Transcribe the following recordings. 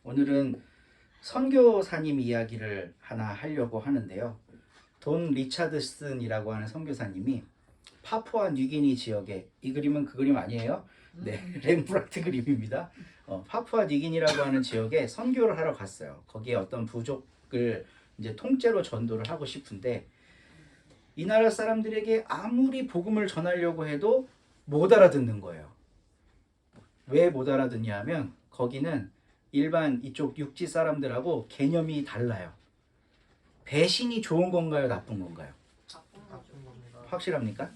오늘은 선교사님 이야기를 하나 하려고 하는데요. 돈 리차드슨이라고 하는 선교사님이 파푸아 뉴기니 지역에, 이 그림은 그 그림 아니에요? 네, 렘브란트 그림입니다. 파푸아 뉴기니라고 하는 지역에 선교를 하러 갔어요. 거기에 어떤 부족을 이제 통째로 전도를 하고 싶은데 이 나라 사람들에게 아무리 복음을 전하려고 해도 못 알아듣는 거예요. 왜 못 알아듣냐 하면 거기는 일반 이쪽 육지 사람들하고 개념이 달라요. 배신이 좋은 건가요, 나쁜 건가요? 확실합니까?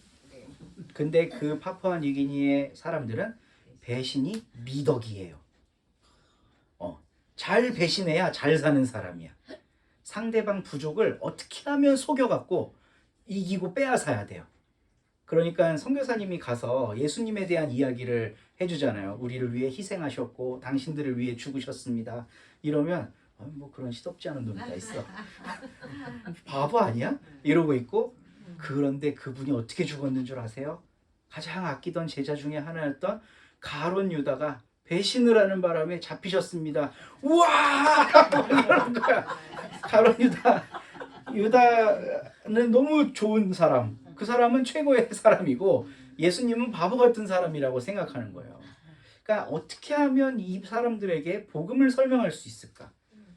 근데 그 파푸아 뉴기니의 사람들은 배신이 미덕이에요. 잘 배신해야 잘 사는 사람이야. 상대방 부족을 어떻게 하면 속여갖고 이기고 빼앗아야 돼요. 그러니까 선교사님이 가서 예수님에 대한 이야기를 해주잖아요. 우리를 위해 희생하셨고 당신들을 위해 죽으셨습니다. 이러면 뭐 그런 시덥지 않은 놈이 다 있어. 바보 아니야? 이러고 있고, 그런데 그분이 어떻게 죽었는 줄 아세요? 가장 아끼던 제자 중에 하나였던 가룟 유다가 배신을 하는 바람에 잡히셨습니다. 우와! 이러는 거야. 가룟 유다는 너무 좋은 사람, 그 사람은 최고의 사람이고 예수님은 바보 같은 사람이라고 생각하는 거예요. 그러니까 어떻게 하면 이 사람들에게 복음을 설명할 수 있을까?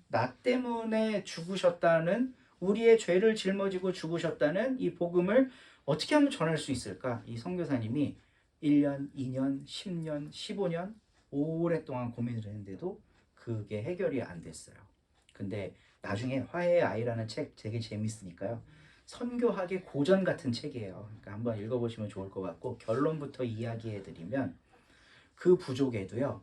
나 때문에 죽으셨다는, 우리의 죄를 짊어지고 죽으셨다는 이 복음을 어떻게 하면 전할 수 있을까? 이 선교사님이 1년, 2년, 10년, 15년 오랫동안 고민을 했는데도 그게 해결이 안 됐어요. 근데 나중에 화해의 아이라는 책 되게 재밌으니까요. 선교학의 고전 같은 책이에요. 그러니까 한번 읽어보시면 좋을 것 같고, 결론부터 이야기해드리면 그 부족에도요,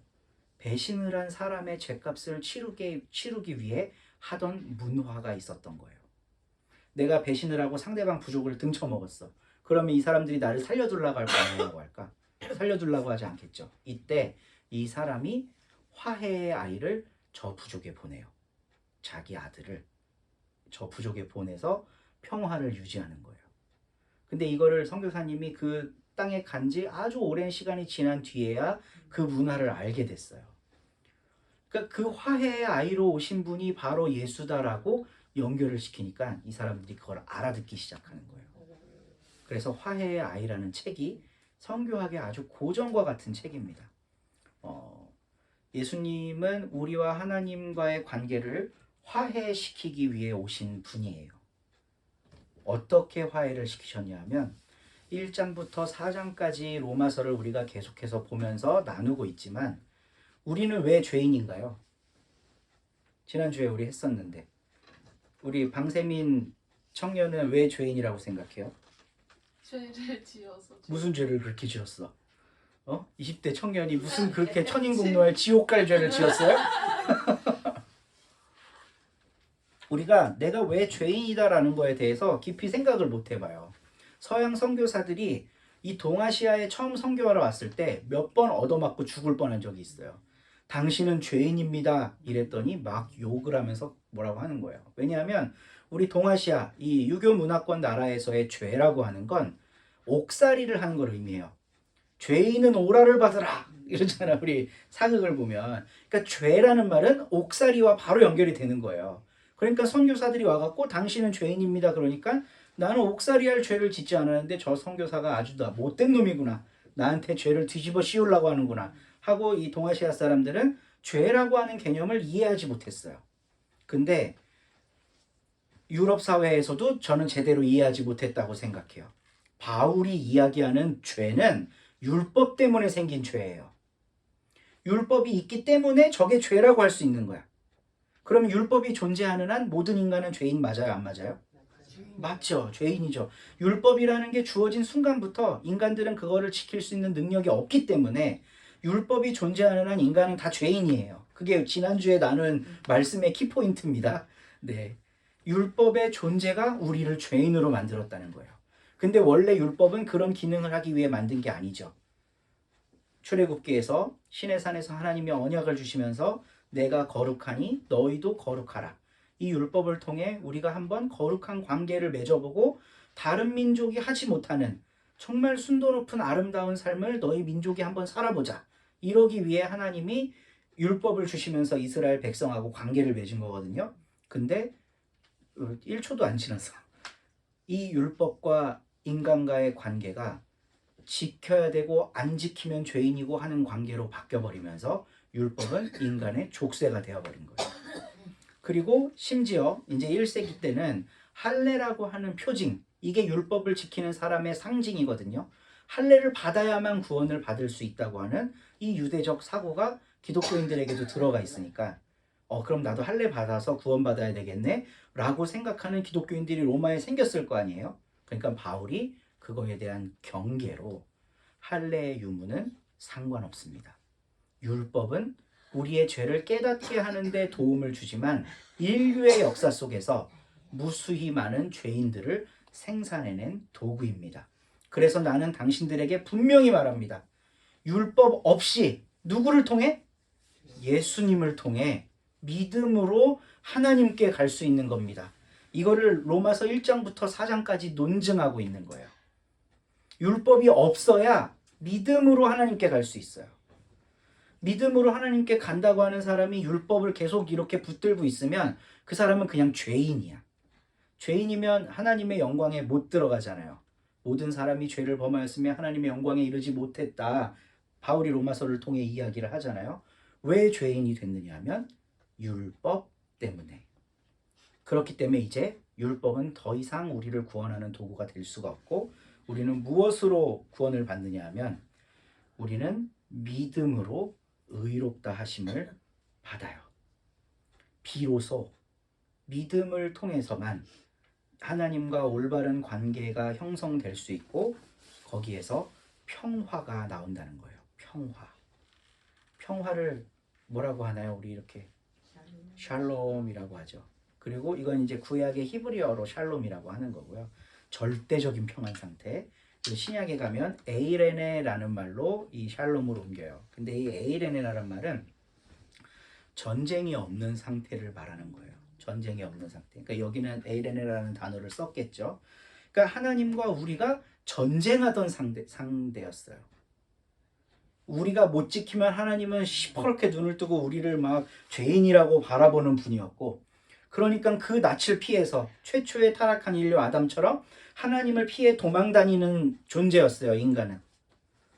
배신을 한 사람의 죄값을 치르기 위해 하던 문화가 있었던 거예요. 내가 배신을 하고 상대방 부족을 등쳐먹었어. 그러면 이 사람들이 나를 살려두려고 할까 안 하려고 할까? 살려두려고 하지 않겠죠. 이때 이 사람이 화해의 아이를 저 부족에 보내요. 자기 아들을 저 부족에 보내서 평화를 유지하는 거예요. 근데 이거를 선교사님이 그 땅에 간지 아주 오랜 시간이 지난 뒤에야 그 문화를 알게 됐어요. 그러니까 그 화해의 아이로 오신 분이 바로 예수다라고 연결을 시키니까 이 사람들이 그걸 알아듣기 시작하는 거예요. 그래서 화해의 아이라는 책이 선교학의 아주 고전과 같은 책입니다. 예수님은 우리와 하나님과의 관계를 화해시키기 위해 오신 분이에요. 어떻게 화해를 시키셨냐면 1장부터 4장까지 로마서를 우리가 계속해서 보면서 나누고 있지만, 우리는 왜 죄인인가요? 지난주에 우리 했었는데, 우리 방세민 청년은 왜 죄인이라고 생각해요? 죄를 지어서. 무슨 죄를 그렇게 지었어? 20대 청년이 무슨 그렇게 천인공노할 지옥 갈 죄를 지었어요? 우리가 내가 왜 죄인이다라는 거에 대해서 깊이 생각을 못 해봐요. 서양 선교사들이 이 동아시아에 처음 선교하러 왔을 때 몇 번 얻어맞고 죽을 뻔한 적이 있어요. 당신은 죄인입니다 이랬더니 막 욕을 하면서 뭐라고 하는 거예요. 왜냐하면 우리 동아시아 이 유교 문화권 나라에서의 죄라고 하는 건 옥살이를 하는 걸 의미해요. 죄인은 오라를 받으라 이러잖아, 우리 사극을 보면. 그러니까 죄라는 말은 옥살이와 바로 연결이 되는 거예요. 그러니까 선교사들이 와갖고 당신은 죄인입니다 그러니까 나는 옥살이할 죄를 짓지 않았는데 저 선교사가 아주 다 못된 놈이구나, 나한테 죄를 뒤집어 씌우려고 하는구나 하고 이 동아시아 사람들은 죄라고 하는 개념을 이해하지 못했어요. 근데 유럽 사회에서도 저는 제대로 이해하지 못했다고 생각해요. 바울이 이야기하는 죄는 율법 때문에 생긴 죄예요. 율법이 있기 때문에 저게 죄라고 할 수 있는 거야. 그럼 율법이 존재하는 한 모든 인간은 죄인 맞아요, 안 맞아요? 맞죠. 죄인이죠. 율법이라는 게 주어진 순간부터 인간들은 그거를 지킬 수 있는 능력이 없기 때문에 율법이 존재하는 한 인간은 다 죄인이에요. 그게 지난주에 나눈 말씀의 키포인트입니다. 네. 율법의 존재가 우리를 죄인으로 만들었다는 거예요. 근데 원래 율법은 그런 기능을 하기 위해 만든 게 아니죠. 출애굽기에서 신의 산에서 하나님이 언약을 주시면서 내가 거룩하니 너희도 거룩하라. 이 율법을 통해 우리가 한번 거룩한 관계를 맺어보고 다른 민족이 하지 못하는 정말 순도 높은 아름다운 삶을 너희 민족이 한번 살아보자. 이러기 위해 하나님이 율법을 주시면서 이스라엘 백성하고 관계를 맺은 거거든요. 근데 1초도 안 지나서 이 율법과 인간과의 관계가 지켜야 되고 안 지키면 죄인이고 하는 관계로 바뀌어버리면서 율법은 인간의 족쇄가 되어버린 거예요. 그리고 심지어 이제 1세기 때는 할례라고 하는 표징, 이게 율법을 지키는 사람의 상징이거든요. 할례를 받아야만 구원을 받을 수 있다고 하는 이 유대적 사고가 기독교인들에게도 들어가 있으니까 그럼 나도 할례 받아서 구원받아야 되겠네 라고 생각하는 기독교인들이 로마에 생겼을 거 아니에요. 그러니까 바울이 그거에 대한 경계로 할례의 유무는 상관없습니다. 율법은 우리의 죄를 깨닫게 하는데 도움을 주지만 인류의 역사 속에서 무수히 많은 죄인들을 생산해낸 도구입니다. 그래서 나는 당신들에게 분명히 말합니다. 율법 없이 누구를 통해? 예수님을 통해 믿음으로 하나님께 갈 수 있는 겁니다. 이거를 로마서 1장부터 4장까지 논증하고 있는 거예요. 율법이 없어야 믿음으로 하나님께 갈 수 있어요. 믿음으로 하나님께 간다고 하는 사람이 율법을 계속 이렇게 붙들고 있으면 그 사람은 그냥 죄인이야. 죄인이면 하나님의 영광에 못 들어가잖아요. 모든 사람이 죄를 범하였으며 하나님의 영광에 이르지 못했다. 바울이 로마서를 통해 이야기를 하잖아요. 왜 죄인이 됐느냐 하면 율법 때문에. 그렇기 때문에 이제 율법은 더 이상 우리를 구원하는 도구가 될 수가 없고, 우리는 무엇으로 구원을 받느냐 하면 우리는 믿음으로 의롭다 하심을 받아요. 비로소 믿음을 통해서만 하나님과 올바른 관계가 형성될 수 있고, 거기에서 평화가 나온다는 거예요. 평화를 뭐라고 하나요? 우리 이렇게 샬롬이라고 하죠. 그리고 이건 이제 구약의 히브리어로 샬롬이라고 하는 거고요. 절대적인 평안 상태. 신약에 가면 에이레네라는 말로 이 샬롬을 옮겨요. 근데 이 에이레네라는 말은 전쟁이 없는 상태를 말하는 거예요. 전쟁이 없는 상태. 그러니까 여기는 에이레네라는 단어를 썼겠죠. 그러니까 하나님과 우리가 전쟁하던 상대였어요. 우리가 못 지키면 하나님은 시퍼렇게 눈을 뜨고 우리를 막 죄인이라고 바라보는 분이었고, 그러니까 그 낯을 피해서 최초의 타락한 인류 아담처럼 하나님을 피해 도망다니는 존재였어요, 인간은.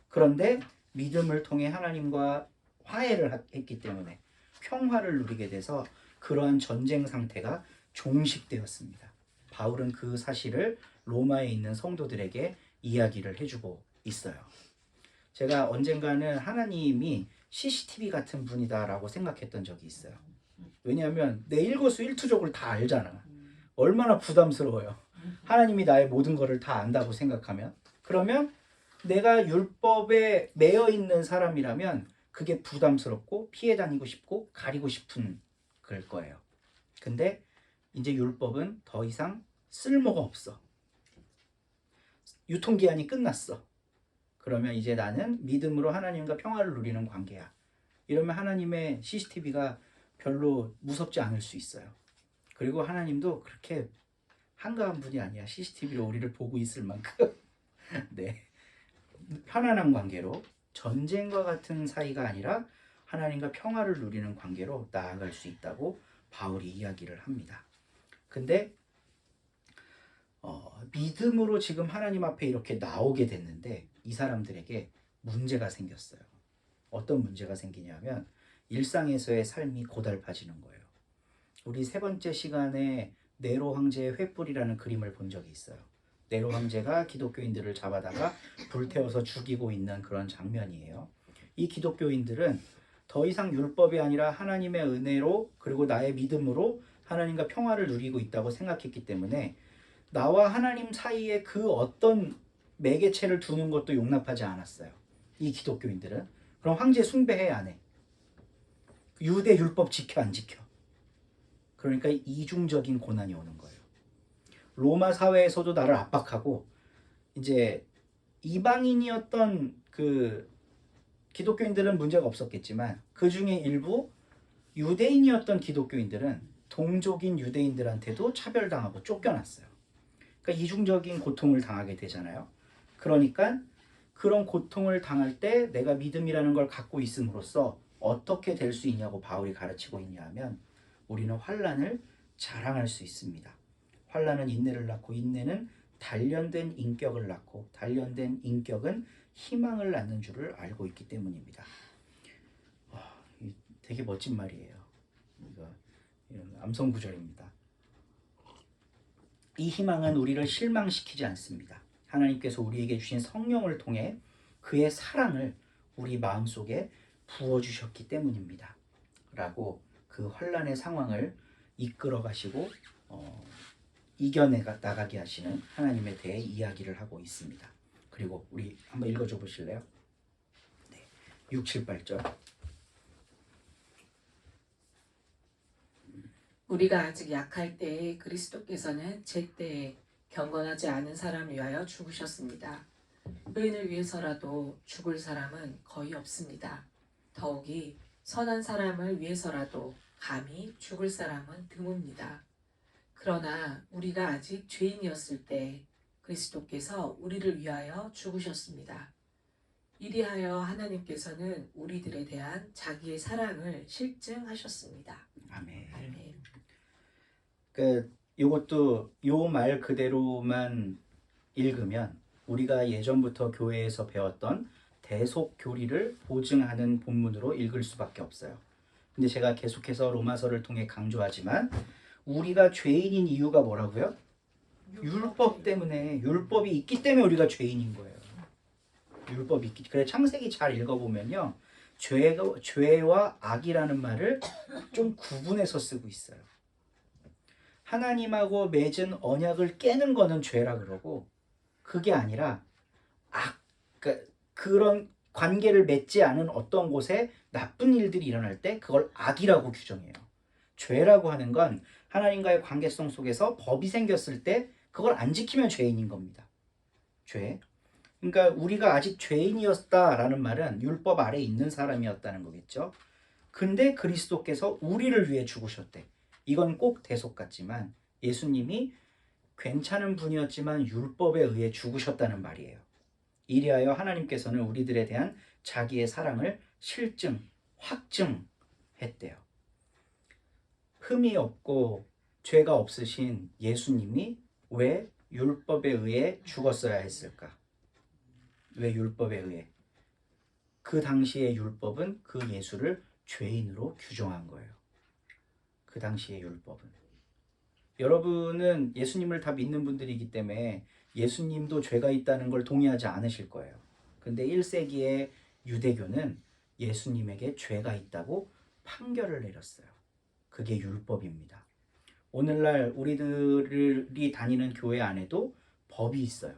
그런데 믿음을 통해 하나님과 화해를 했기 때문에 평화를 누리게 돼서 그러한 전쟁 상태가 종식되었습니다. 바울은 그 사실을 로마에 있는 성도들에게 이야기를 해주고 있어요. 제가 언젠가는 하나님이 CCTV 같은 분이다라고 생각했던 적이 있어요. 왜냐하면 내 일거수일투족을 다 알잖아. 얼마나 부담스러워요. 하나님이 나의 모든 것을 다 안다고 생각하면. 그러면 내가 율법에 매여 있는 사람이라면 그게 부담스럽고 피해 다니고 싶고 가리고 싶은 그럴 거예요. 근데 이제 율법은 더 이상 쓸모가 없어. 유통기한이 끝났어. 그러면 이제 나는 믿음으로 하나님과 평화를 누리는 관계야. 이러면 하나님의 CCTV가 별로 무섭지 않을 수 있어요. 그리고 하나님도 그렇게 한가한 분이 아니야. CCTV로 우리를 보고 있을 만큼. 네. 편안한 관계로, 전쟁과 같은 사이가 아니라 하나님과 평화를 누리는 관계로 나아갈 수 있다고 바울이 이야기를 합니다. 근데 믿음으로 지금 하나님 앞에 이렇게 나오게 됐는데 이 사람들에게 문제가 생겼어요. 어떤 문제가 생기냐면 일상에서의 삶이 고달파지는 거예요. 우리 세 번째 시간에 네로 황제의 횃불이라는 그림을 본 적이 있어요. 네로 황제가 기독교인들을 잡아다가 불태워서 죽이고 있는 그런 장면이에요. 이 기독교인들은 더 이상 율법이 아니라 하나님의 은혜로, 그리고 나의 믿음으로 하나님과 평화를 누리고 있다고 생각했기 때문에 나와 하나님 사이에 그 어떤 매개체를 두는 것도 용납하지 않았어요. 이 기독교인들은. 그럼 황제 숭배해 안 해? 유대 율법 지켜 안 지켜? 그러니까 이중적인 고난이 오는 거예요. 로마 사회에서도 나를 압박하고, 이제 이방인이었던 그 기독교인들은 문제가 없었겠지만 그 중에 일부 유대인이었던 기독교인들은 동족인 유대인들한테도 차별당하고 쫓겨났어요. 그러니까 이중적인 고통을 당하게 되잖아요. 그러니까 그런 고통을 당할 때 내가 믿음이라는 걸 갖고 있음으로써 어떻게 될 수 있냐고 바울이 가르치고 있냐 하면 우리는 환난을 자랑할 수 있습니다. 환난은 인내를 낳고 인내는 단련된 인격을 낳고 단련된 인격은 희망을 낳는 줄을 알고 있기 때문입니다. 되게 멋진 말이에요. 이거 암송 구절입니다. 이 희망은 우리를 실망시키지 않습니다. 하나님께서 우리에게 주신 성령을 통해 그의 사랑을 우리 마음속에 부어주셨기 때문입니다. 라고 그 환난의 상황을 이끌어 가시고 이겨내 나가게 하시는 하나님에 대해 이야기를 하고 있습니다. 그리고 우리 한번 읽어줘 보실래요? 네, 6, 7, 8절. 우리가 아직 약할 때에 그리스도께서는 제때에 경건하지 않은 사람을 위하여 죽으셨습니다. 의인을 위해서라도 죽을 사람은 거의 없습니다. 더욱이 선한 사람을 위해서라도 감히 죽을 사람은 드뭅니다. 그러나 우리가 아직 죄인이었을 때 그리스도께서 우리를 위하여 죽으셨습니다. 이리하여 하나님께서는 우리들에 대한 자기의 사랑을 실증하셨습니다. 아멘. 아멘. 이것도 요 말 그대로만 읽으면 우리가 예전부터 교회에서 배웠던 대속 교리를 보증하는 본문으로 읽을 수밖에 없어요. 근데 제가 계속해서 로마서를 통해 강조하지만 우리가 죄인인 이유가 뭐라고요? 율법 때문에, 율법이 있기 때문에 우리가 죄인인 거예요. 율법이 있기. 그래 창세기 잘 읽어보면요, 죄와 악이라는 말을 좀 구분해서 쓰고 있어요. 하나님하고 맺은 언약을 깨는 거는 죄라 그러고, 그게 아니라 그러니까 그런 관계를 맺지 않은 어떤 곳에 나쁜 일들이 일어날 때 그걸 악이라고 규정해요. 죄라고 하는 건 하나님과의 관계성 속에서 법이 생겼을 때 그걸 안 지키면 죄인인 겁니다. 죄. 그러니까 우리가 아직 죄인이었다라는 말은 율법 아래 있는 사람이었다는 거겠죠. 근데 그리스도께서 우리를 위해 죽으셨대. 이건 꼭 대속 같지만 예수님이 괜찮은 분이었지만 율법에 의해 죽으셨다는 말이에요. 이리하여 하나님께서는 우리들에 대한 자기의 사랑을 실증, 확증했대요. 흠이 없고 죄가 없으신 예수님이 왜 율법에 의해 죽었어야 했을까? 왜 율법에 의해? 그 당시의 율법은 그 예수를 죄인으로 규정한 거예요. 그 당시의 율법은. 여러분은 예수님을 다 믿는 분들이기 때문에 예수님도 죄가 있다는 걸 동의하지 않으실 거예요. 근데 1세기의 유대교는 예수님에게 죄가 있다고 판결을 내렸어요. 그게 율법입니다. 오늘날 우리들이 다니는 교회 안에도 법이 있어요.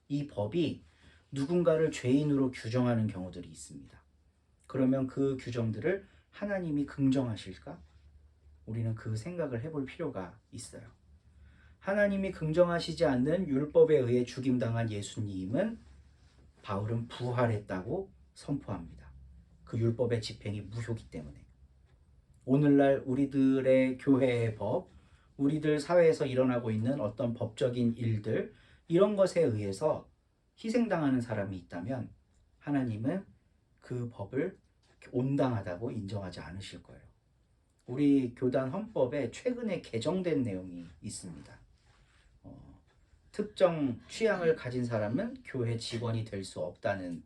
이 법이 누군가를 죄인으로 규정하는 경우들이 있습니다. 그러면 그 규정들을 하나님이 긍정하실까? 우리는 그 생각을 해볼 필요가 있어요. 하나님이 긍정하시지 않는 율법에 의해 죽임당한 예수님은 바울은 부활했다고 선포합니다. 그 율법의 집행이 무효기 때문에. 오늘날 우리들의 교회의 법, 우리들 사회에서 일어나고 있는 어떤 법적인 일들, 이런 것에 의해서 희생당하는 사람이 있다면 하나님은 그 법을 온당하다고 인정하지 않으실 거예요. 우리 교단 헌법에 최근에 개정된 내용이 있습니다. 특정 취향을 가진 사람은 교회 직원이 될 수 없다는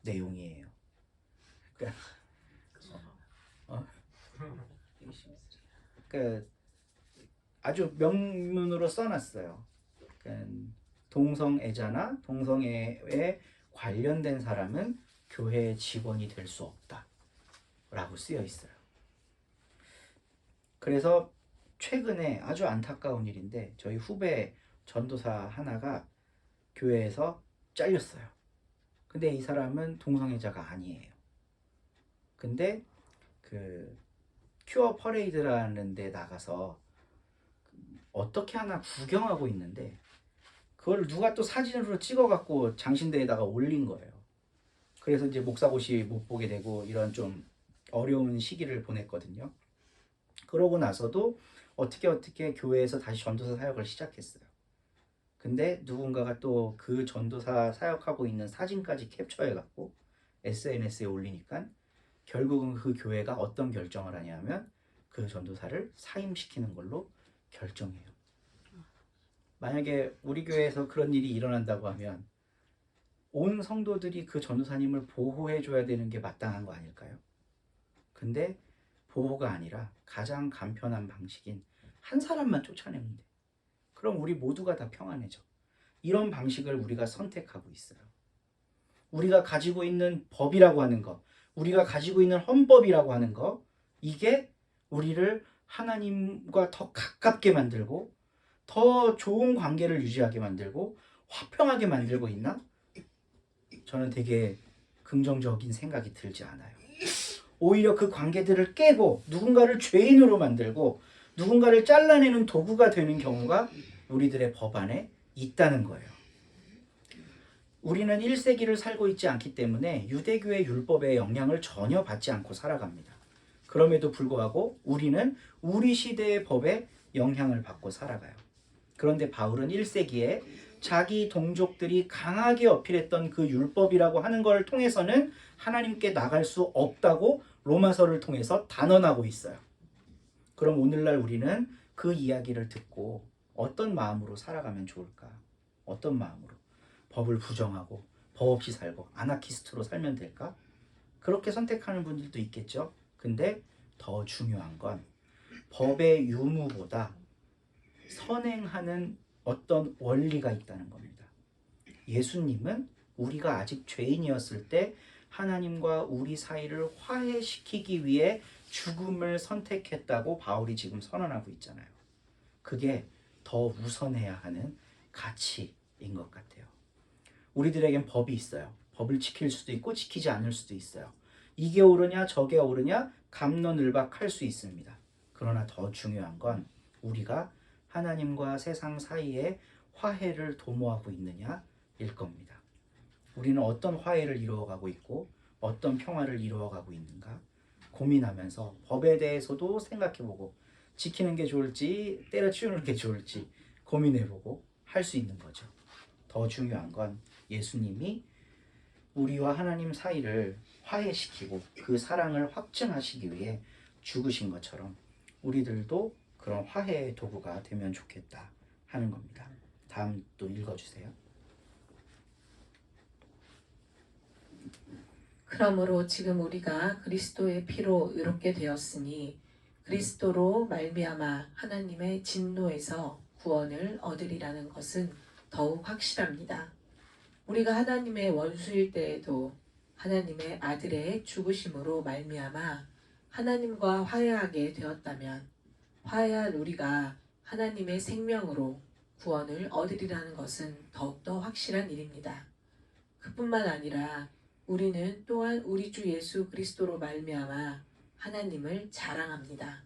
내용이에요. 그러니까 아주 명문으로 써놨어요. 그러니까 동성애자나 동성애에 관련된 사람은 교회 직원이 될 수 없다라고 쓰여 있어요. 그래서 최근에 아주 안타까운 일인데 저희 후배 전도사 하나가 교회에서 잘렸어요. 근데 이 사람은 동성애자가 아니에요. 근데 그 큐어 퍼레이드라는 데 나가서 어떻게 하나 구경하고 있는데 그걸 누가 또 사진으로 찍어갖고 장신대에다가 올린 거예요. 그래서 이제 목사고시 못 보게 되고 이런 좀 어려운 시기를 보냈거든요. 그러고 나서도 어떻게 교회에서 다시 전도사 사역을 시작했어요. 근데 누군가가 또 그 전도사 사역하고 있는 사진까지 캡처해갖고 SNS에 올리니까 결국은 그 교회가 어떤 결정을 하냐면 그 전도사를 사임시키는 걸로 결정해요. 만약에 우리 교회에서 그런 일이 일어난다고 하면 온 성도들이 그 전도사님을 보호해 줘야 되는 게 마땅한 거 아닐까요? 근데 보호가 아니라 가장 간편한 방식인 한 사람만 쫓아내면 돼. 그럼 우리 모두가 다 평안해져. 이런 방식을 우리가 선택하고 있어요. 우리가 가지고 있는 법이라고 하는 거, 우리가 가지고 있는 헌법이라고 하는 거, 이게 우리를 하나님과 더 가깝게 만들고 더 좋은 관계를 유지하게 만들고 화평하게 만들고 있나? 저는 되게 긍정적인 생각이 들지 않아요. 오히려 그 관계들을 깨고 누군가를 죄인으로 만들고 누군가를 잘라내는 도구가 되는 경우가 우리들의 법 안에 있다는 거예요. 우리는 1세기를 살고 있지 않기 때문에 유대교의 율법의 영향을 전혀 받지 않고 살아갑니다. 그럼에도 불구하고 우리는 우리 시대의 법에 영향을 받고 살아가요. 그런데 바울은 1세기에 자기 동족들이 강하게 어필했던 그 율법이라고 하는 걸 통해서는 하나님께 나갈 수 없다고 로마서를 통해서 단언하고 있어요. 그럼 오늘날 우리는 그 이야기를 듣고 어떤 마음으로 살아가면 좋을까? 어떤 마음으로? 법을 부정하고 법 없이 살고 아나키스트로 살면 될까? 그렇게 선택하는 분들도 있겠죠. 근데 더 중요한 건 법의 유무보다 선행하는 어떤 원리가 있다는 겁니다. 예수님은 우리가 아직 죄인이었을 때 하나님과 우리 사이를 화해시키기 위해 죽음을 선택했다고 바울이 지금 선언하고 있잖아요. 그게 더 우선해야 하는 가치인 것 같아요. 우리들에겐 법이 있어요. 법을 지킬 수도 있고 지키지 않을 수도 있어요. 이게 옳으냐 저게 옳으냐 갑론을박할 수 있습니다. 그러나 더 중요한 건 우리가 하나님과 세상 사이에 화해를 도모하고 있느냐일 겁니다. 우리는 어떤 화해를 이루어가고 있고 어떤 평화를 이루어가고 있는가 고민하면서 법에 대해서도 생각해보고 지키는 게 좋을지 때려치우는 게 좋을지 고민해보고 할 수 있는 거죠. 더 중요한 건 예수님이 우리와 하나님 사이를 화해시키고 그 사랑을 확증하시기 위해 죽으신 것처럼 우리들도 그런 화해의 도구가 되면 좋겠다 하는 겁니다. 다음 또 읽어주세요. 그러므로 지금 우리가 그리스도의 피로 의롭게 되었으니 그리스도로 말미암아 하나님의 진노에서 구원을 얻으리라는 것은 더욱 확실합니다. 우리가 하나님의 원수일 때에도 하나님의 아들의 죽으심으로 말미암아 하나님과 화해하게 되었다면 화해한 우리가 하나님의 생명으로 구원을 얻으리라는 것은 더욱더 확실한 일입니다. 그뿐만 아니라 우리는 또한 우리 주 예수 그리스도로 말미암아 하나님을 자랑합니다.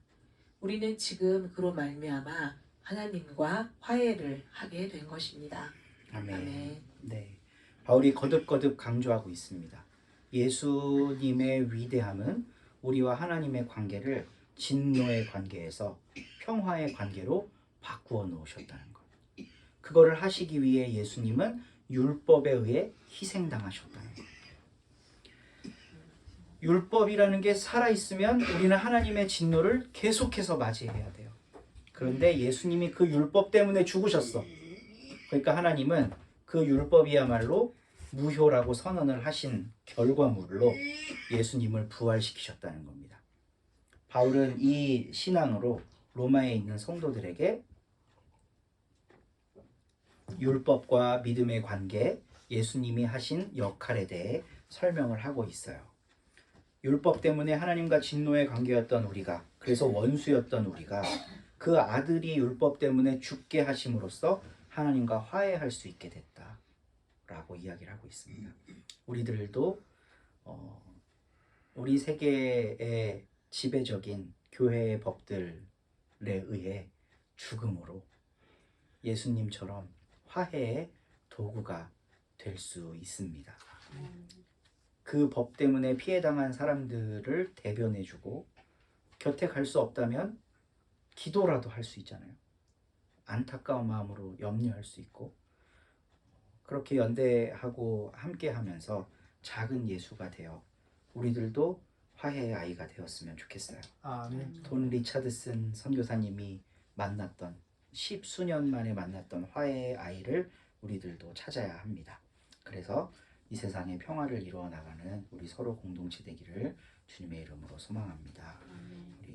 우리는 지금 그로 말미암아 하나님과 화해를 하게 된 것입니다. 아멘. 아멘. 네, 바울이 거듭거듭 강조하고 있습니다. 예수님의 위대함은 우리와 하나님의 관계를 진노의 관계에서 평화의 관계로 바꾸어 놓으셨다는 것. 그거를 하시기 위해 예수님은 율법에 의해 희생당하셨다는 것. 율법이라는 게 살아있으면 우리는 하나님의 진노를 계속해서 맞이해야 돼요. 그런데 예수님이 그 율법 때문에 죽으셨어. 그러니까 하나님은 그 율법이야말로 무효라고 선언을 하신 결과물로 예수님을 부활시키셨다는 겁니다. 바울은 이 신앙으로 로마에 있는 성도들에게 율법과 믿음의 관계, 예수님이 하신 역할에 대해 설명을 하고 있어요. 율법 때문에 하나님과 진노의 관계였던 우리가, 그래서 원수였던 우리가 그 아들이 율법 때문에 죽게 하심으로써 하나님과 화해할 수 있게 됐다라고 이야기를 하고 있습니다. 우리들도 우리 세계의 지배적인 교회의 법들에 의해 죽음으로 예수님처럼 화해의 도구가 될 수 있습니다. 그 법 때문에 피해당한 사람들을 대변해주고 곁에 갈 수 없다면 기도라도 할 수 있잖아요. 안타까운 마음으로 염려할 수 있고 그렇게 연대하고 함께하면서 작은 예수가 되어 우리들도 화해의 아이가 되었으면 좋겠어요. 아멘. 돈 리차드슨 선교사님이 만났던 10수년 만에 만났던 화해의 아이를 우리들도 찾아야 합니다. 그래서 이 세상에 평화를 이루어 나가는 우리 서로 공동체 되기를 주님의 이름으로 소망합니다.